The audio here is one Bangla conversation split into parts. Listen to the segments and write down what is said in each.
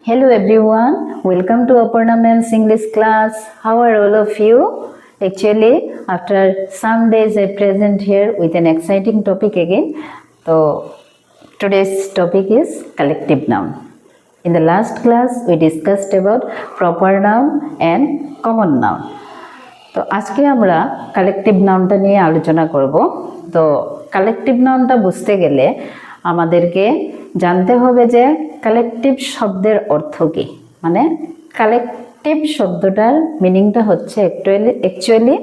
Hello everyone, welcome to Aparna Ma'am's English class. How are all of you? Actually, after some days I present here with an exciting topic again. So today's topic is collective noun. In the last class we discussed about proper noun and common noun. তো আজকে আমরা কালেকটিভ নাউনটা নিয়ে আলোচনা করব। তো কালেকটিভ নাউনটা বুঝতে গেলে আমাদেরকে জানতে হবে যে কালেকটিভ শব্দের অর্থ কী। মানে কালেকটিভ শব্দটার মিনিংটা হচ্ছে অ্যাকচুয়ালি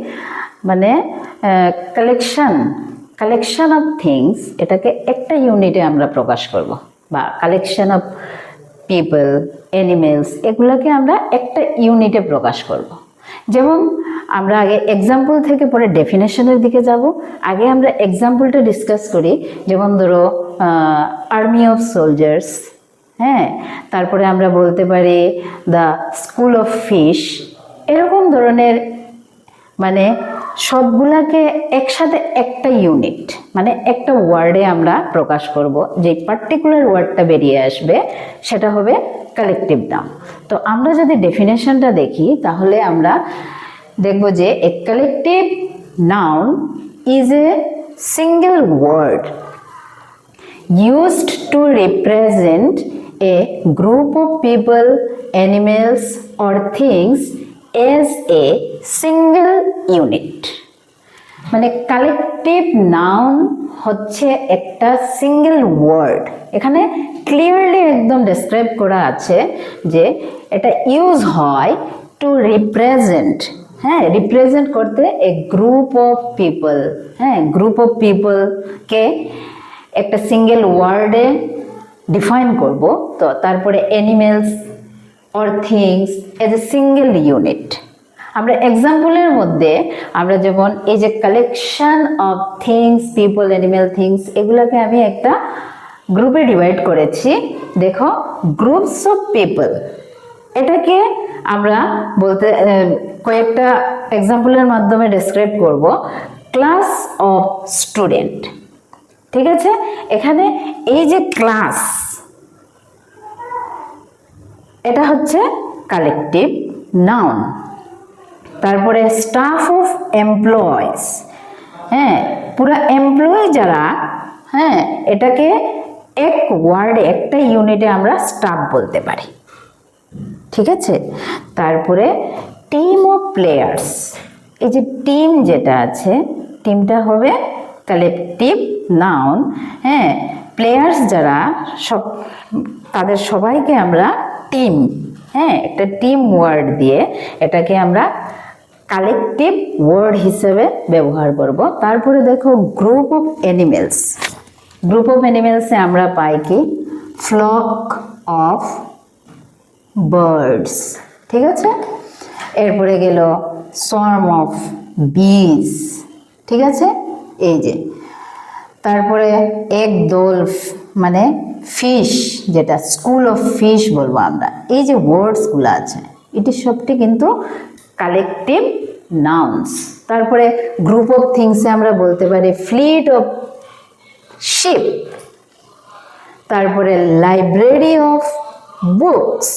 মানে কালেকশন অফ থিংস, এটাকে একটা ইউনিটে আমরা প্রকাশ করব, বা কালেকশন অফ পিপল, অ্যানিমেলস, এগুলোকে আমরা একটা ইউনিটে প্রকাশ করব। যেমন আমরা আগে এক্সাম্পল থেকে পরে ডেফিনেশনের দিকে যাব। আগে আমরা এক্সাম্পলটা ডিসকাস করি। যেমন ধরো আর্মি অফ সোলজার্স, হ্যাঁ, তারপরে আমরা বলতে পারি দ্য স্কুল অফ ফিশ। এরকম ধরনের মানে সবগুলাকে একসাথে একটা ইউনিট, মানে একটা ওয়ার্ডে আমরা প্রকাশ করব। যে পার্টিকুলার ওয়ার্ডটা বেরিয়ে আসবে সেটা হবে কালেকটিভ নাউন। তো আমরা যদি ডেফিনেশনটা দেখি তাহলে আমরা দেখব যে a collective noun is a single word used to represent a group of people, animals or things as a single unit. মানে কালেকটিভ নাউন হচ্ছে একটা সিঙ্গেল ওয়ার্ড। এখানে ক্লিয়ারলি একদম ডেসক্রাইব করা আছে যে এটা ইউজ হয় টু রিপ্রেজেন্ট, হ্যাঁ, রিপ্রেজেন্ট করতে এ গ্রুপ অফ পিপল, হ্যাঁ, গ্রুপ অফ পিপলকে একটা সিঙ্গেল ওয়ার্ডে ডিফাইন করব। তো তারপরে animals or things as a single unit. আমরা এক্সাম্পলের মধ্যে আমরা যেমন এই যে collection of things, people, animal, things, এগুলোকে আমি একটা গ্রুপে ডিভাইড করেছি। দেখো, গ্রুপস অফ পিপল, এটাকে আমরা বলতে কয়েকটা এক্সাম্পলের মাধ্যমে ডেসক্রাইব করব। ক্লাস অফ স্টুডেন্ট, ঠিক আছে। এখানে এই যে ক্লাস, এটা হচ্ছে কালেকটিভ নাউন। তারপরে স্টাফ অফ এমপ্লয়িজ, হ্যাঁ, পুরো এমপ্লয়ি যারা, হ্যাঁ, এটাকে এক ওয়ার্ডে একটা ইউনিটে আমরা স্টাফ বলতে পারি, ঠিক আছে। তারপরে টিম অফ প্লেয়ার্স, এই যে টিম যেটা আছে, টিমটা হবে কালেকটিভ নাউন, হ্যাঁ। প্লেয়ার্স যারা সব, তাদের সবাইকে আমরা টিম, হ্যাঁ, একটা টিম ওয়ার্ড দিয়ে এটাকে আমরা কালেকটিভ ওয়ার্ড হিসেবে ব্যবহার করব। তারপরে দেখো group of animals, group of অ্যানিমেলসে আমরা পাই কি ফ্লক অফ বার্ডস, ঠিক আছে। এরপরে গেল সোয়ার্ম অফ বিজ, ঠিক আছে, এই যে। তারপরে একদল মানে ফিশ, যেটা স্কুল অফ ফিশ বলবো আমরা। এই যে ওয়ার্ডসগুলো আছে এটি সবটি কিন্তু কালেকটিভ নাউন্স। তারপরে গ্রুপ অফ থিংসে আমরা বলতে পারি ফ্লিট অফ শিপ। তারপরে লাইব্রেরি অফ বুকস,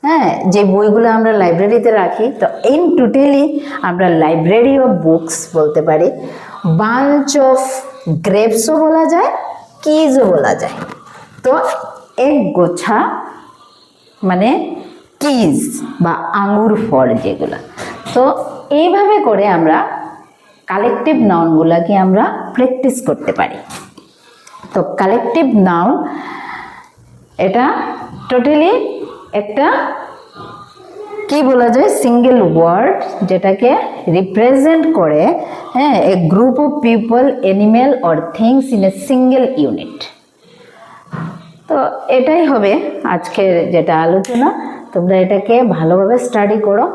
হ্যাঁ, যে বইগুলো আমরা লাইব্রেরিতে রাখি, তো ইন টোটালি আমরা লাইব্রেরি অফ বুকস বলতে পারি। বাঞ্চ অফ গ্রেপসও বলা যায়, কিজও বলা যায়। তো এক গোছা মানে কিজ বা আঙুর ফল যেগুলো। তো এইভাবে করে আমরা কালেকটিভ নাউনগুলোকে আমরা প্র্যাকটিস করতে পারি। তো কালেকটিভ নাউন এটা টোটালি একটা কি বলা যায় সিঙ্গেল ওয়ার্ড, যেটাকে রিপ্রেজেন্ট করে, হ্যাঁ, a group of people, animal or things in a single unit. তো এটাই হবে আজকের যেটা আলোচনা। তোমরা এটাকে ভালোভাবে স্টাডি করো,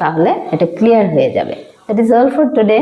তাহলে এটা ক্লিয়ার হয়ে যাবে। That is all for today.